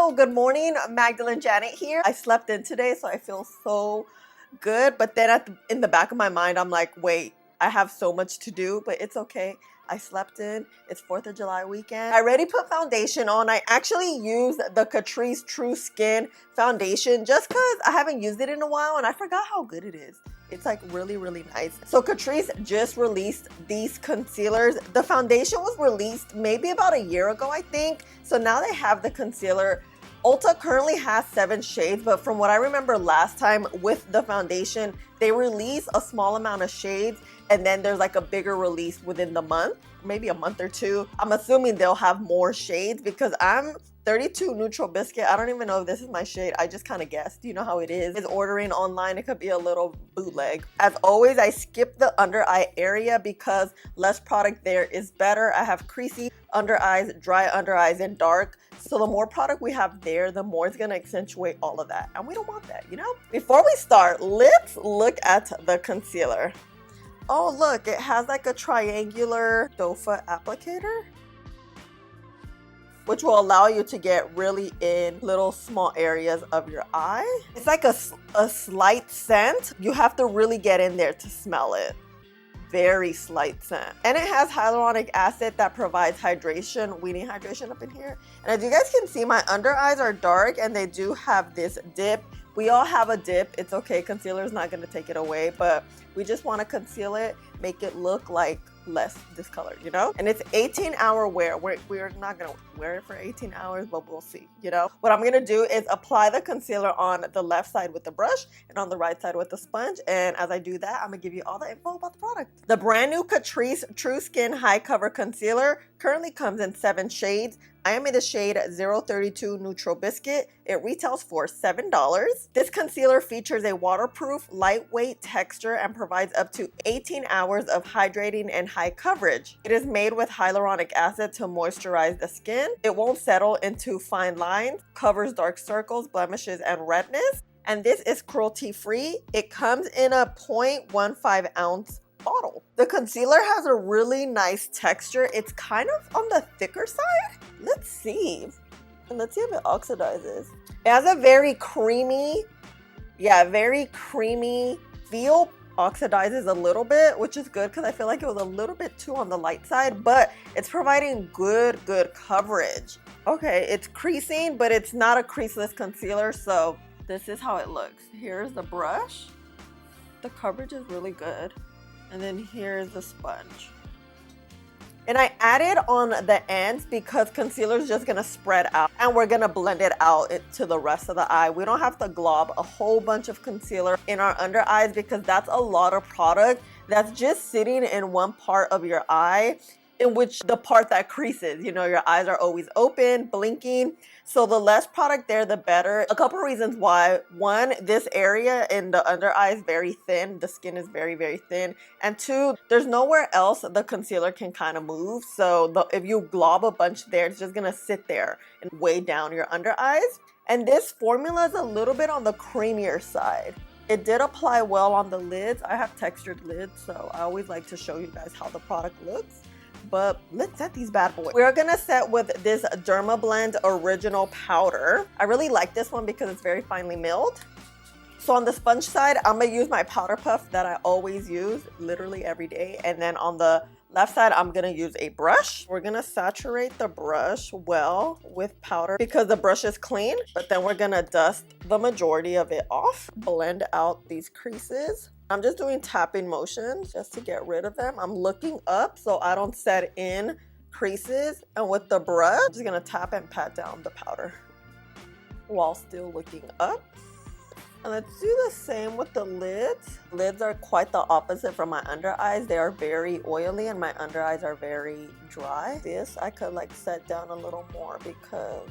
Hello, good morning. MagdalineJanet here. I slept in today, so I feel so good. But then in the back of my mind, I'm like, wait, I have so much to do, but it's okay. I slept in. It's 4th of July weekend. I already put foundation on. I actually used the Catrice True Skin foundation just because I haven't used it in a while and I forgot how good it is. It's like really, really nice. So Catrice just released these concealers. The foundation was released maybe about a year ago, I think. So now they have the concealer. Ulta currently has 7 shades, but from what I remember last time with the foundation, they release a small amount of shades and then there's like a bigger release within the month, maybe a month or two. I'm assuming they'll have more shades because I'm 32 Neutral Biscuit. I don't even know if this is my shade. I just kind of guessed. You know how it is. It's ordering online. It could be a little bootleg. As always, I skip the under eye area because less product there is better. I have creasy under eyes, dry under eyes, and dark. So the more product we have there, the more it's going to accentuate all of that. And we don't want that, you know? Before we start, let's look at the concealer. Oh, look, it has like a triangular dofa applicator, which will allow you to get really in little small areas of your eye. It's like a slight scent. You have to really get in there to smell it. Very slight scent. And it has hyaluronic acid that provides hydration. We need hydration up in here. And as you guys can see, my under eyes are dark and they do have this dip. We all have a dip. It's okay. Concealer is not going to take it away, but we just want to conceal it, make it look like less discolored, you know? And it's 18-hour wear. We're not gonna wear it for 18 hours, but we'll see, you know? What I'm gonna do is apply the concealer on the left side with the brush and on the right side with the sponge. And as I do that, I'm gonna give you all the info about the product. The brand new Catrice True Skin High Cover Concealer currently comes in 7 shades. I am in the shade 032 Neutral Biscuit. It retails for $7. This concealer features a waterproof, lightweight texture and provides up to 18 hours of hydrating and high coverage. It is made with hyaluronic acid to moisturize the skin. It won't settle into fine lines, covers dark circles, blemishes, and redness. And this is cruelty-free. It comes in a 0.15 ounce bottle. The concealer has a really nice texture. It's kind of on the thicker side. Let's see. And let's see if it oxidizes. It has a very creamy feel. Oxidizes a little bit, which is good because I feel like it was a little bit too on the light side, but it's providing good coverage. Okay, it's creasing, but it's not a creaseless concealer, so this is how it looks. Here's the brush. The coverage is really good. And then here's the sponge. And I added on the ends because concealer is just gonna spread out and we're gonna blend it out to the rest of the eye. We don't have to glob a whole bunch of concealer in our under eyes because that's a lot of product that's just sitting in one part of your eye, in which the part that creases, you know, your eyes are always open, blinking. So the less product there, the better. A couple reasons why. One, this area in the under eye is very thin. The skin is very thin. And 2, there's nowhere else the concealer can kind of move. So if you glob a bunch there, it's just gonna sit there and weigh down your under eyes. And this formula is a little bit on the creamier side. It did apply well on the lids. I have textured lids, so I always like to show you guys how the product looks. But let's set these bad boys. We're gonna set with this Dermablend Original Powder. I really like this one because it's very finely milled. So on the sponge side, I'm gonna use my powder puff that I always use literally every day. And then on the left side, I'm gonna use a brush. We're gonna saturate the brush well with powder because the brush is clean, but then we're gonna dust the majority of it off. Blend out these creases. I'm just doing tapping motions just to get rid of them. I'm looking up so I don't set in creases. And with the brush, I'm just gonna tap and pat down the powder while still looking up. And let's do the same with the lids. Lids are quite the opposite from my under eyes. They are very oily and my under eyes are very dry. This I could like set down a little more because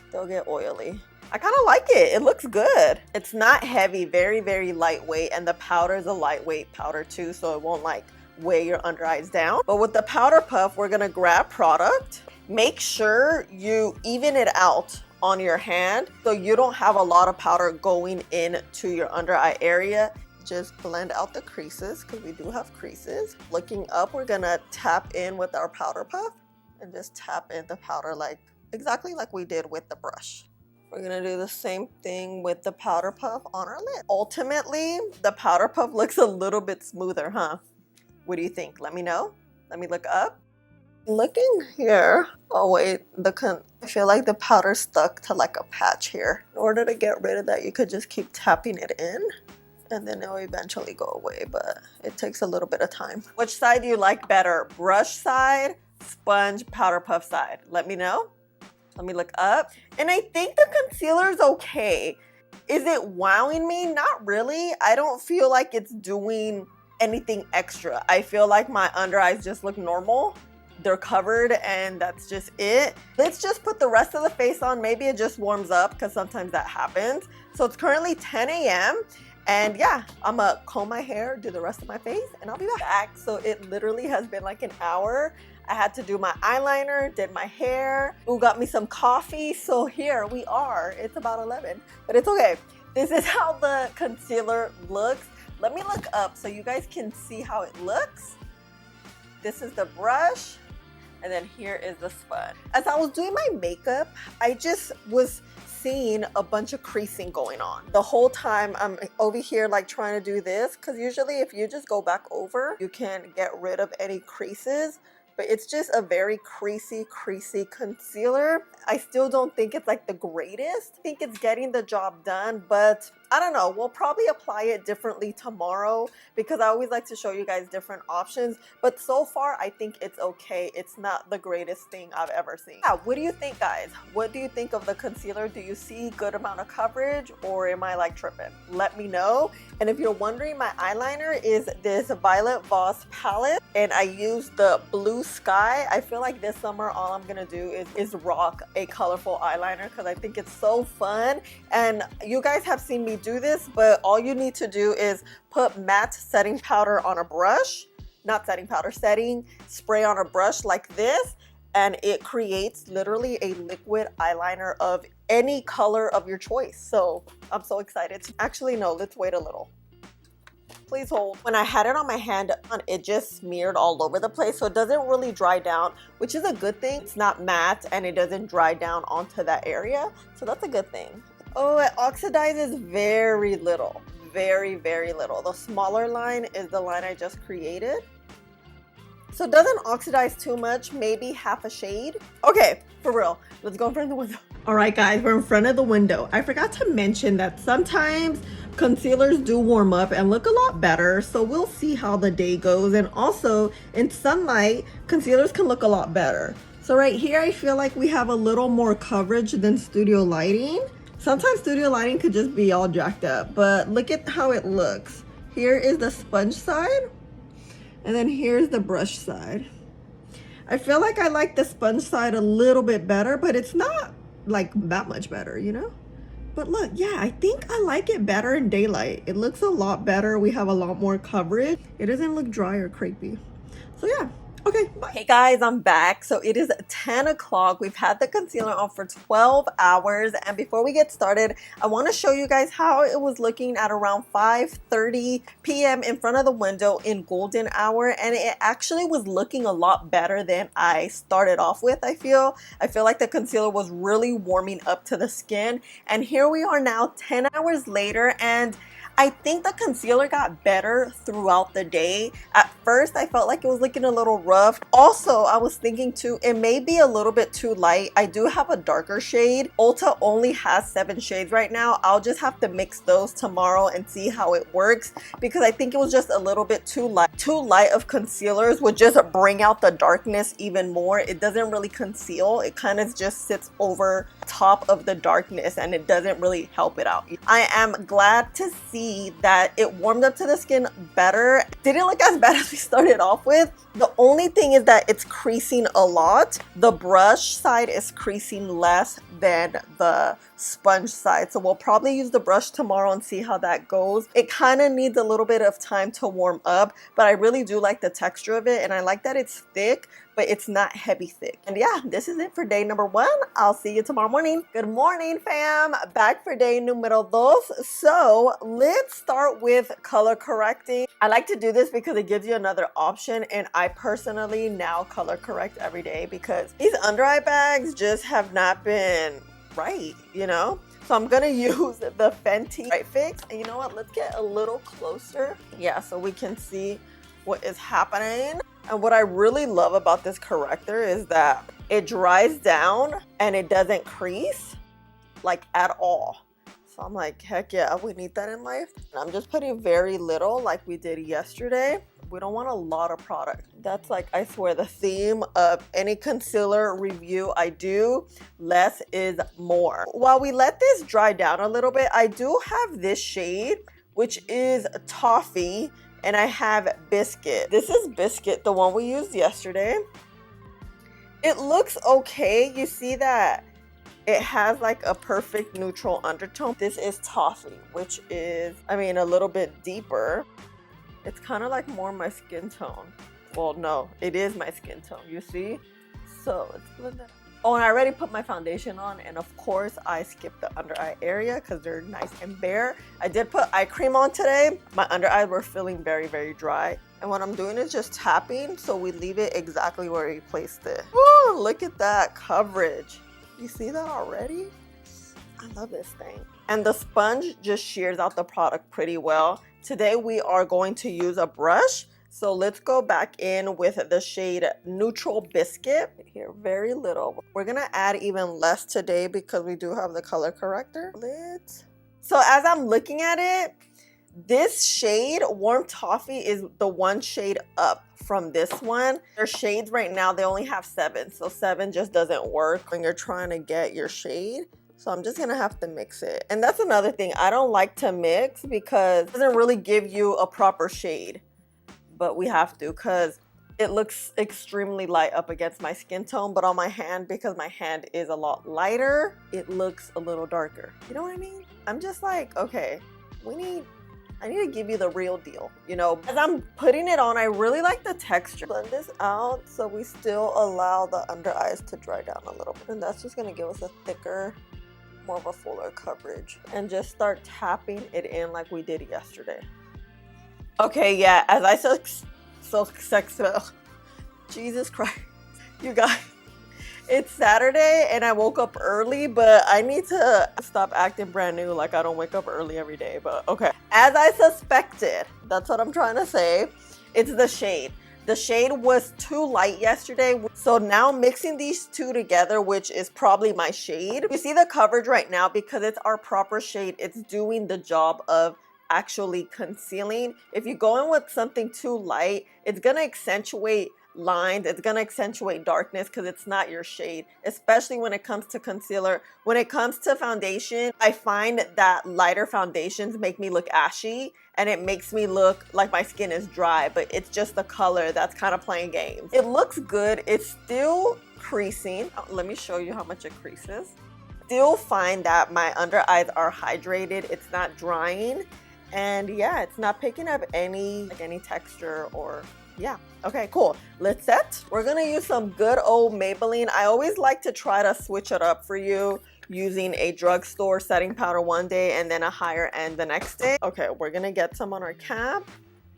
they'll get oily. I kind of like it. It looks good. It's not heavy, very lightweight, and the powder is a lightweight powder too, so it won't like weigh your under eyes down. But with the powder puff, we're gonna grab product. Make sure you even it out on your hand so you don't have a lot of powder going into your under eye area. Just blend out the creases because we do have creases. Looking up, we're gonna tap in with our powder puff and just tap in the powder exactly like we did with the brush. We're gonna do the same thing with the powder puff on our lid. Ultimately, the powder puff looks a little bit smoother, huh? What do you think? Let me know. Let me look up. Looking here. Oh wait, I feel like the powder stuck to like a patch here. In order to get rid of that, you could just keep tapping it in and then it'll eventually go away, but it takes a little bit of time. Which side do you like better? Brush side, sponge, powder puff side? Let me know. Let me look up. And I think the concealer is okay. Is it wowing me? Not really. I don't feel like it's doing anything extra. I feel like my under eyes just look normal. They're covered and that's just it. Let's just put the rest of the face on. Maybe it just warms up because sometimes that happens. So it's currently 10 a.m. and yeah, I'm gonna comb my hair, do the rest of my face, and I'll be back. So it literally has been like an hour. I had to do my eyeliner, did my hair, who got me some coffee. So here we are. It's about 11, but it's okay. This is how the concealer looks. Let me look up so you guys can see how it looks. This is the brush. And then here is the sponge. As I was doing my makeup, I just was seeing a bunch of creasing going on. The whole time I'm over here like trying to do this, because usually if you just go back over, you can get rid of any creases. But it's just a very creasy concealer. I still don't think it's like the greatest. I think it's getting the job done, but I don't know. We'll probably apply it differently tomorrow because I always like to show you guys different options. But so far, I think it's okay. It's not the greatest thing I've ever seen. Yeah, what do you think, guys? What do you think of the concealer? Do you see good amount of coverage or am I like tripping? Let me know. And if you're wondering, my eyeliner is this Violet Voss palette and I use the Blue Sky. I feel like this summer, all I'm gonna do is rock a colorful eyeliner because I think it's so fun. And you guys have seen me do this, but all you need to do is put matte setting powder on a brush, not setting powder, setting spray on a brush like this, and it creates literally a liquid eyeliner of any color of your choice. So I'm so excited. Actually, no, let's wait a little. Please hold. When I had it on my hand, it just smeared all over the place, so it doesn't really dry down, which is a good thing. It's not matte and it doesn't dry down onto that area, so that's a good thing. Oh, it oxidizes very little, very little. The smaller line is the line I just created, so it doesn't oxidize too much, maybe half a shade. Okay, for real, let's go in front of the window. All right, guys, we're in front of the window. I forgot to mention that sometimes concealers do warm up and look a lot better, so we'll see how the day goes. And also in sunlight, concealers can look a lot better. So right here, I feel like we have a little more coverage than studio lighting. Sometimes studio lighting could just be all jacked up, but look at how it looks. Here is the sponge side, and then here's the brush side. I feel like I like the sponge side a little bit better, but it's not like that much better, you know? But look, yeah, I think I like it better in daylight. It looks a lot better. We have a lot more coverage. It doesn't look dry or crepey. So yeah. Okay, bye. Hey guys, I'm back. So it is 10 o'clock. We've had the concealer on for 12 hours. And before we get started, I want to show you guys how it was looking at around 5:30 p.m. in front of the window in golden hour. And it actually was looking a lot better than I started off with, I feel like the concealer was really warming up to the skin. And here we are now 10 hours later, and I think the concealer got better throughout the day. At first, I felt like it was looking a little rough. Also, I was thinking too, it may be a little bit too light. I do have a darker shade. Ulta only has 7 shades right now. I'll just have to mix those tomorrow and see how it works because I think it was just a little bit too light. Too light of concealers would just bring out the darkness even more. It doesn't really conceal. It kind of just sits over top of the darkness and it doesn't really help it out. I am glad to see that it warmed up to the skin better. Didn't look as bad as we started off with. The only thing is that it's creasing a lot. The brush side is creasing less than the sponge side. So we'll probably use the brush tomorrow and see how that goes. It kind of needs a little bit of time to warm up, but I really do like the texture of it and I like that it's thick, but it's not heavy thick. And yeah, this is it for day number 1. I'll see you tomorrow morning. Good morning, fam. Back for day numero 2. So let's start with color correcting. I like to do this because it gives you another option, and I personally now color correct every day because these under eye bags just have not been right, you know? So I'm gonna use the Fenty Right Fix. And you know what? Let's get a little closer. Yeah, so we can see what is happening. And what I really love about this corrector is that it dries down and it doesn't crease like at all. So I'm like, heck yeah, we need that in life. And I'm just putting very little like we did yesterday. We don't want a lot of product. That's like, I swear, the theme of any concealer review I do, less is more. While we let this dry down a little bit, I do have this shade, which is Toffee, and I have Biscuit. This is Biscuit, the one we used yesterday. It looks okay. You see that it has like a perfect neutral undertone. This is Toffee, which is, I mean, a little bit deeper. It's kind of like more my skin tone. Well, no, it is my skin tone, you see? So let's blend that. Oh, and I already put my foundation on, and of course I skipped the under eye area because they're nice and bare. I did put eye cream on today. My under eyes were feeling very, very dry. And what I'm doing is just tapping, so we leave it exactly where we placed it. Woo, look at that coverage. You see that already? I love this thing. And the sponge just shears out the product pretty well. Today we are going to use a brush. So let's go back in with the shade Neutral Biscuit. Here, very little. We're gonna add even less today because we do have the color corrector. So as I'm looking at it, this shade, Warm Toffee, is the one shade up from this one. Their shades right now, they only have 7. So 7 just doesn't work when you're trying to get your shade. So I'm just gonna have to mix it. And that's another thing. I don't like to mix because it doesn't really give you a proper shade. But we have to because it looks extremely light up against my skin tone. But on my hand, because my hand is a lot lighter, it looks a little darker. You know what I mean? I'm just like, okay, I need to give you the real deal, you know? As I'm putting it on, I really like the texture. Blend this out so we still allow the under eyes to dry down a little bit. And that's just gonna give us a thicker, more of a fuller coverage. And just start tapping it in like we did yesterday. Okay, yeah, as I Jesus Christ, you guys. It's Saturday and I woke up early, but I need to stop acting brand new like I don't wake up early every day, but okay. As I suspected, that's what I'm trying to say, it's the shade. The shade was too light yesterday, so now mixing these two together, which is probably my shade. You see the coverage right now because it's our proper shade. It's doing the job of actually concealing. If you go in with something too light, it's gonna accentuate lines, it's gonna accentuate darkness because it's not your shade, especially when it comes to concealer. When it comes to foundation, I find that lighter foundations make me look ashy and it makes me look like my skin is dry, but it's just the color that's kind of playing games. It looks good. It's still creasing. Let me show you how much it creases. Still find that my under eyes are hydrated. It's not drying. And yeah, it's not picking up any texture or yeah. Okay, cool. Let's set. We're gonna use some good old Maybelline. I always like to try to switch it up for you using a drugstore setting powder one day and then a higher end the next day. Okay, we're gonna get some on our cap,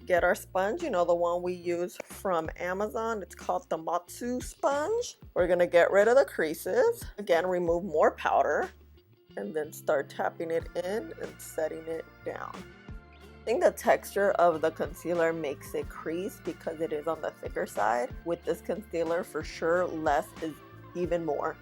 get our sponge, you know, the one we use from Amazon. It's called the Matsu sponge. We're gonna get rid of the creases. Again, remove more powder and then start tapping it in and setting it down. I think the texture of the concealer makes it crease because it is on the thicker side. With this concealer, for sure, less is even more.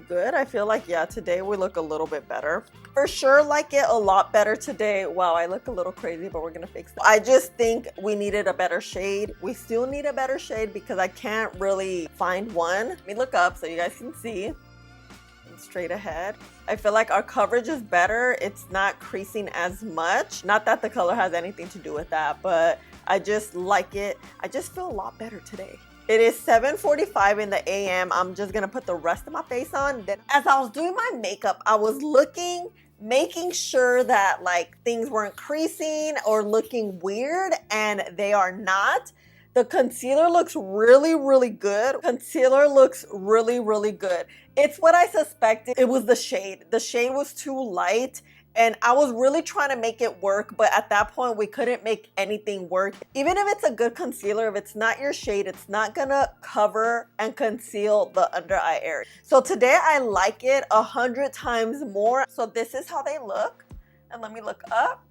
Good. I feel like, yeah, today we look a little bit better. For sure, like it a lot better today. Wow, I look a little crazy, but we're gonna fix it. I just think we needed a better shade. We still need a better shade because I can't really find one. Let me look up so you guys can see. Straight ahead. I feel like our coverage is better. It's not creasing as much. Not that the color has anything to do with that, but I just like it. I just feel a lot better today. It is 7:45 in the a.m. I'm just gonna put the rest of my face on. Then as I was doing my makeup, I was looking, making sure that like things weren't creasing or looking weird, and they are not. The concealer looks really, really good. Concealer looks really, really good. It's what I suspected. It was the shade. The shade was too light And I was really trying to make it work, but at that point we couldn't make anything work. Even if it's a good concealer, if it's not your shade, it's not gonna cover and conceal the under eye area. So today I like it 100 times more. So this is how they look. And let me look up.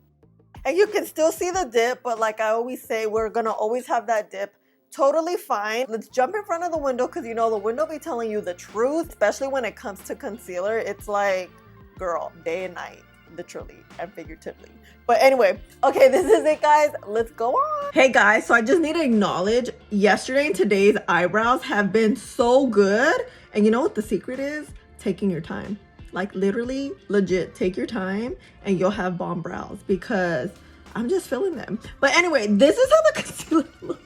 And you can still see the dip, but like I always say, we're gonna always have that dip. Totally fine. Let's jump in front of the window, because you know the window be telling you the truth, especially when it comes to concealer. It's like, girl, day and night, literally and figuratively. But anyway, okay, this is it, guys. Let's go on. Hey guys, so I just need to acknowledge yesterday and today's eyebrows have been so good. And you know what the secret is? Taking your time. Like literally, legit, take your time and you'll have bomb brows, because I'm just feeling them. But anyway, this is how the concealer looks.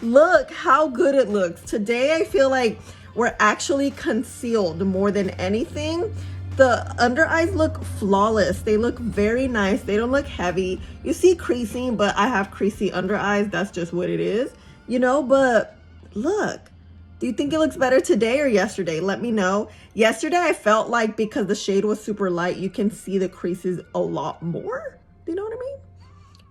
Look how good it looks. Today I feel like we're actually concealed more than anything. The under eyes look flawless. They look very nice. They don't look heavy. You see creasing, but I have creasy under eyes. That's just what it is, you know. But look, do you think it looks better today or yesterday? Let me know. Yesterday I felt like, because the shade was super light, you can see the creases a lot more. Do you know what I mean?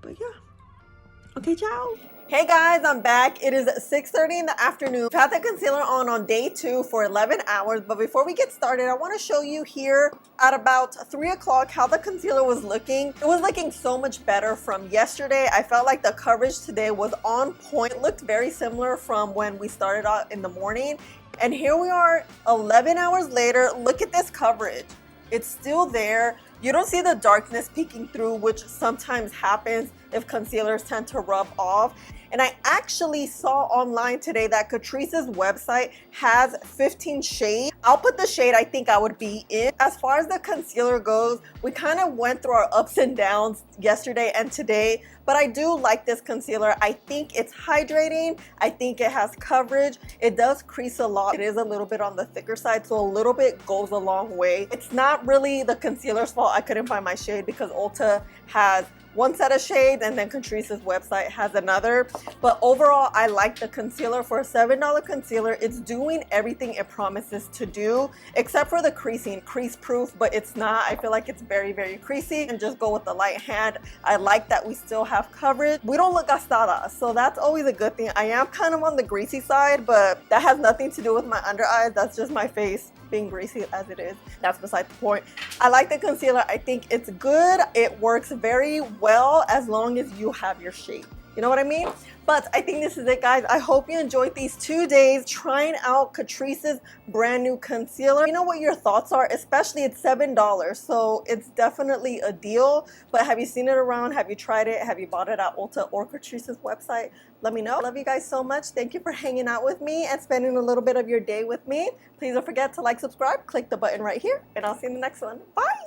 But yeah. Okay, ciao. Hey guys, I'm back. It is 6:30 in the afternoon. I've had the concealer on day 2 for 11 hours. But before we get started, I want to show you here at about 3 o'clock how the concealer was looking. It was looking so much better from yesterday. I felt like the coverage today was on point. It looked very similar from when we started out in the morning. And here we are 11 hours later. Look at this coverage. It's still there. You don't see the darkness peeking through, which sometimes happens if concealers tend to rub off. And I actually saw online today that Catrice's website has 15 shades. I'll put the shade I think I would be in. As far as the concealer goes, we kind of went through our ups and downs yesterday and today, but I do like this concealer. I think it's hydrating. I think it has coverage. It does crease a lot. It is a little bit on the thicker side, so a little bit goes a long way. It's not really the concealer's fault I couldn't find my shade, because Ulta has one set of shades and then Catrice's website has another. But overall, I like the concealer. For a $7 concealer, it's doing everything it promises to do, except for the creasing. Crease proof, but it's not. I feel like it's very, very creasy. And just go with the light hand. I like that we still have coverage. We don't look gastada, so that's always a good thing. I am kind of on the greasy side, but that has nothing to do with my under eyes. That's just my face being greasy as it is. That's beside the point. I like the concealer. I think it's good. It works very well as long as you have your shade. You know what I mean? But I think this is it, guys. I hope you enjoyed these 2 days trying out Catrice's brand new concealer. You know what your thoughts are, especially it's $7, so it's definitely a deal. But have you seen it around? Have you tried it? Have you bought it at Ulta or Catrice's website? Let me know. I love you guys so much. Thank you for hanging out with me and spending a little bit of your day with me. Please don't forget to like, subscribe, click the button right here, and I'll see you in the next one. Bye.